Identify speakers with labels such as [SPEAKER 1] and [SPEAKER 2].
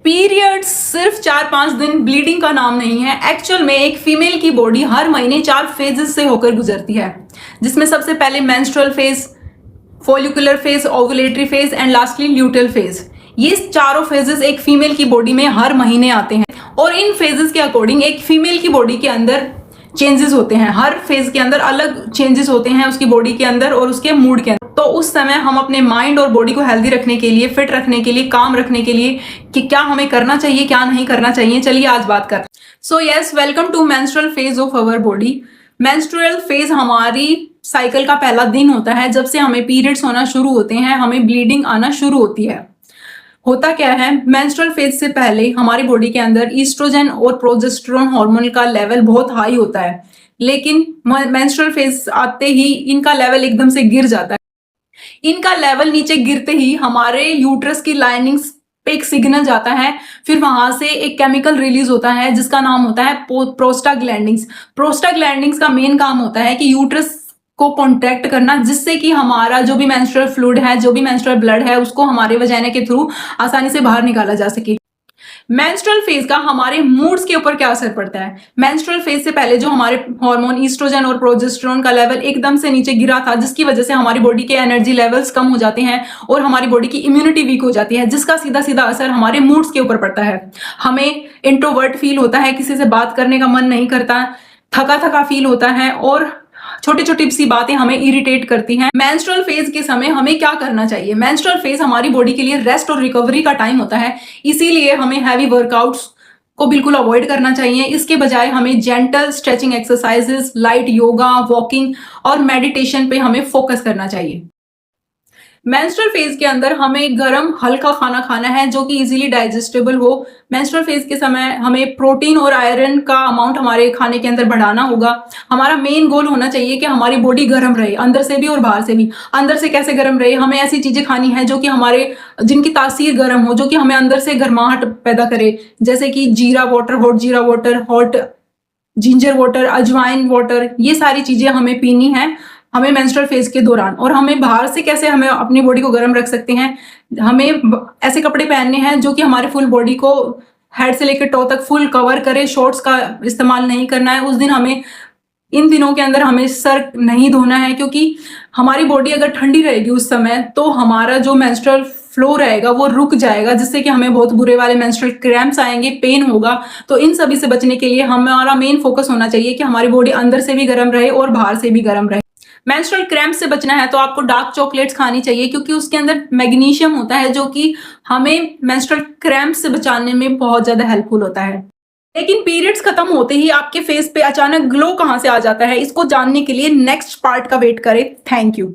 [SPEAKER 1] Periods सिर्फ 4-5 दिन bleeding का नाम नहीं है। एक्चुअल में एक फीमेल की बॉडी हर महीने 4 फेजेस से होकर गुजरती है, जिसमें सबसे पहले menstrual phase, follicular phase, ovulatory phase and lastly luteal phase. ये चारों फेजेस एक फीमेल की बॉडी में हर महीने आते हैं और इन फेजेस के अकॉर्डिंग एक फीमेल की बॉडी के अंदर चेंजेस होते हैं। हर फेज के अंदर अलग चेंजेस होते हैं उसकी बॉडी के अंदर और उसके मूड के अंदर। तो उस समय हम अपने माइंड और बॉडी को हेल्दी रखने के लिए, फिट रखने के लिए, काम रखने के लिए कि क्या हमें करना चाहिए, क्या नहीं करना चाहिए, चलिए आज बात करते हैं। So yes, welcome to menstrual phase of our body. Menstrual phase हमारी साइकिल का पहला दिन होता है। जब से हमें पीरियड्स होना शुरू होते हैं, हमें ब्लीडिंग आना शुरू होती है। होता क्या है, मेंस्ट्रुअल फेज से पहले हमारी बॉडी के अंदर ईस्ट्रोजन और प्रोजेस्टेरोन हार्मोन का लेवल बहुत हाई होता है, लेकिन मेंस्ट्रुअल फेज आते ही इनका लेवल एकदम से गिर जाता है। इनका लेवल नीचे गिरते ही हमारे यूट्रस की लाइनिंग्स पे एक सिग्नल जाता है, फिर वहां से एक केमिकल रिलीज होता है जिसका नाम होता है प्रोस्टाग्लैंडिंस। प्रोस्टाग्लैंडिंस का मेन काम होता है कि यूट्रस को कॉन्ट्रैक्ट करना, जिससे कि हमारा जो भी मेंस्ट्रुअल फ्लूइड है, जो भी मेंस्ट्रुअल ब्लड है, उसको हमारे वजाइना के थ्रू आसानी से बाहर निकाला जा सके। मेंस्ट्रुअल फेज का हमारे मूड्स के ऊपर क्या असर पड़ता है? मेंस्ट्रुअल फेज से पहले जो हमारे हार्मोन ईस्ट्रोजन और प्रोजेस्टेरोन का लेवल एकदम से नीचे गिरा था, जिसकी वजह से हमारी बॉडी के एनर्जी लेवल्स कम हो जाते हैं और हमारी बॉडी की इम्यूनिटी वीक हो जाती है, जिसका सीधा सीधा असर हमारे मूड्स के ऊपर पड़ता है। हमें इंट्रोवर्ट फील होता है, किसी से बात करने का मन नहीं करता, थका थका फील होता है और छोटी छोटी सी बातें हमें इरिटेट करती हैं। मेंस्ट्रुअल फेज के समय हमें क्या करना चाहिए? मेंस्ट्रुअल फेज हमारी बॉडी के लिए रेस्ट और रिकवरी का टाइम होता है, इसीलिए हमें हैवी वर्कआउट्स को बिल्कुल अवॉइड करना चाहिए। इसके बजाय हमें gentle stretching exercises, light yoga, walking और मेडिटेशन पे हमें फोकस करना चाहिए। मेंस्ट्रुअल फेज के अंदर हमें गर्म हल्का खाना खाना है जो कि इजीली डाइजेस्टेबल हो। मेंस्ट्रुअल फेज के समय हमें प्रोटीन और आयरन का अमाउंट हमारे खाने के अंदर बढ़ाना होगा। हमारा मेन गोल होना चाहिए कि हमारी बॉडी गर्म रहे, अंदर से भी और बाहर से भी। अंदर से कैसे गर्म रहे? हमें ऐसी चीजें खानी है जो कि जिनकी तासीर गर्म हो, जो कि हमें अंदर से गर्माहट पैदा करे, जैसे कि जीरा वाटर, हॉट जीरा वाटर, हॉट जिंजर वाटर, अजवाइन वाटर। ये सारी चीजें हमें पीनी है हमें मेंस्ट्रुअल फेज के दौरान। और हमें बाहर से कैसे हमें अपनी बॉडी को गर्म रख सकते हैं? हमें ऐसे कपड़े पहनने हैं जो कि हमारे फुल बॉडी को हेड से लेकर टो तक फुल कवर करे। शॉर्ट्स का इस्तेमाल नहीं करना है उस दिन। हमें इन दिनों के अंदर हमें सर नहीं धोना है, क्योंकि हमारी बॉडी अगर ठंडी रहेगी उस समय तो हमारा जो मेंस्ट्रुअल फ्लो रहेगा वो रुक जाएगा, जिससे कि हमें बहुत बुरे वाले मेंस्ट्रुअल क्रैम्प्स आएंगे, पेन होगा। तो इन सभी से बचने के लिए हमारा मेन फोकस होना चाहिए कि हमारी बॉडी अंदर से भी गर्म रहे और बाहर से भी गर्म रहे। मेंस्ट्रुअल क्रैम्प से बचना है तो आपको डार्क चॉकलेट्स खानी चाहिए, क्योंकि उसके अंदर मैग्नीशियम होता है जो कि हमें मेंस्ट्रुअल क्रैम्प से बचाने में बहुत ज्यादा हेल्पफुल होता है। लेकिन पीरियड्स खत्म होते ही आपके फेस पे अचानक ग्लो कहां से आ जाता है, इसको जानने के लिए नेक्स्ट पार्ट का वेट करें। Thank you.